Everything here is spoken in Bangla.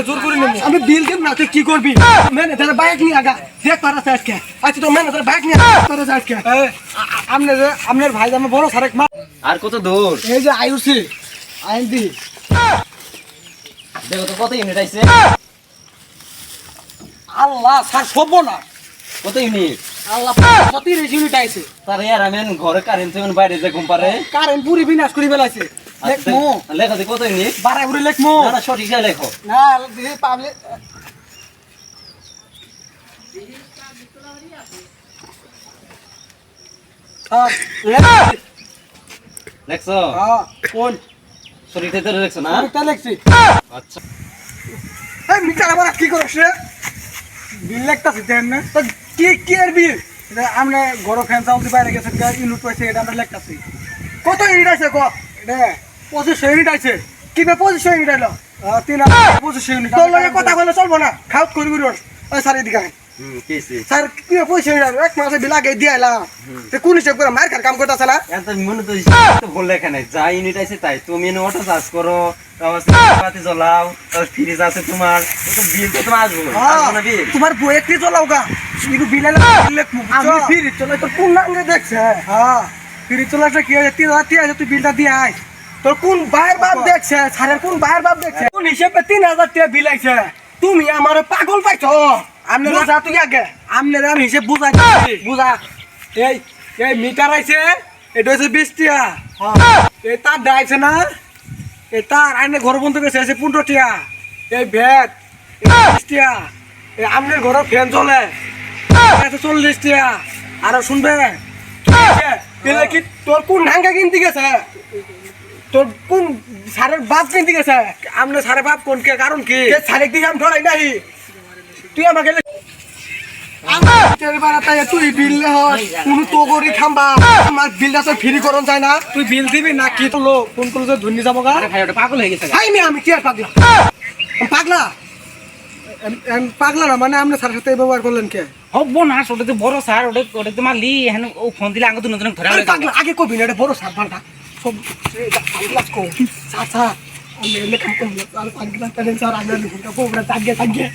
জোর করে নেব আমি বিল দেব না তুই কি করবি ম্যানেজার বাইক নিয়ে আগা দেখ পারা আজকে আচ্ছা তো ম্যানেজার বাইক নিয়ে পারা আজকে আপনার ভাই আমার বড় সারেক মা আর কত দূর এই যে আইউসি আইএনডি দেখো তো কত ইউনিট আইছে আল্লাহ স্যার সব না কত ইউনিট আল্লাহ 30 ইউনিট আইছে তার ইয়ার আমি ঘরে কারেন্ট থেকে বাইরে যে ঘুম পারে কারেন্ট পুরি বিনাশ করে ফেলাইছে লেখমু লেখো কত ইউনিট বাড়াই বুড়ি লেখমু না সঠিক লেখো না দিদি পাবলিক লেখছো কোন সঠিকটা তো লেখছো না এটা লেখছি আচ্ছা এই মিটার আবার কি করছ রে বিল লেখতাছি দেন না তো কি এর বিল এটা আমরা গরো ফ্যান চাউতে বাইরে গেছে ইউনিট পাইছে এটা আমরা লেখতাছি কত ইউনিট আছে কো এটা 25 ইউনিট আছে কি বে 25 ইউনিট আইলো 25 ইউনিট তোর লগে কথা বলে চলবো না খাউত করি করি ওই সারি দিকে কেসি স্যার কি 25 ইউনিট এক মাসে বিল আগে দিয়ে আইলা তে কোন হিসাব করে মার খার কাম করতাছ না এত মনে তো বল লেখা নাই যা ইউনিট আছে তাই তুমি এনে অটো চার্জ করো তারপর বাতি জ্বলাও তারপর ফ্রিজ আছে তোমার তো বিল তো তোমার আসবে না বিল তোমার বই একটি চলাও গা ইগু বিল লেখমু আমি ফ্রিজ চলাই তোর কোন নাঙ্গে দেখছে হ্যাঁ ফ্রিজ চলাটা কি আছে 3000 আছে তুই বিলটা দিয়ে আই তোর কোন বাইর বাপ দেখছে ছাড়ের কোন বাইর বাপ দেখছে কোন হিসাবে 3000 টাকা বিল আইছে তুমি আমারে পাগল পাইছো আমনেরা যা তুই আগে আমনেরা আমি হিসাব বুঝাই বুঝা এই এই মিটার আইছে এটা হচ্ছে 20 টাকা হ্যাঁ এই তার দাইছে না এই তার আইনে ঘর বন্ধ করেছে আছে 15 টাকা এই ভ্যাট 20 টাকা এই আমনের ঘরে ফ্যান চলে আছে 40 টাকা আর শুনবে পেলে কি তোর কোন ঢাঙ্গা কিনতে গেছে তোর কোন সারের বাপ কিনতে গেছে আমনে সারে বাপ কোন কে কারণ কি সারেক দিয়ে আম ধরাই নাই তুই আমাকে তুই বিল কোন তো করি খাম্বা আমার বিলটা তো ফ্রি করন যায় না তুই বিল দিবি না কি তো লোক ফোন করে যে ধুনি যাবো গা ভাই ওটা পাগল হয়ে গেছে ভাই আমি কি আর পাগলা পাগলা পাগলা না মানে আপনি স্যারের সাথে ব্যবহার করলেন কে হব না ওটা তো বড় স্যার ওটা তো মারলি হেন ও ফোন দিলে আগে দুজন ধরে আরে পাগলা আগে কবি না এটা বড় স্যার বালটা সব ক্লাস কো স্যার স্যার আমি এলে কাম করব আর পাগলা পেলেন স্যার আমি ফোনটা পোবরা তাগে তাগে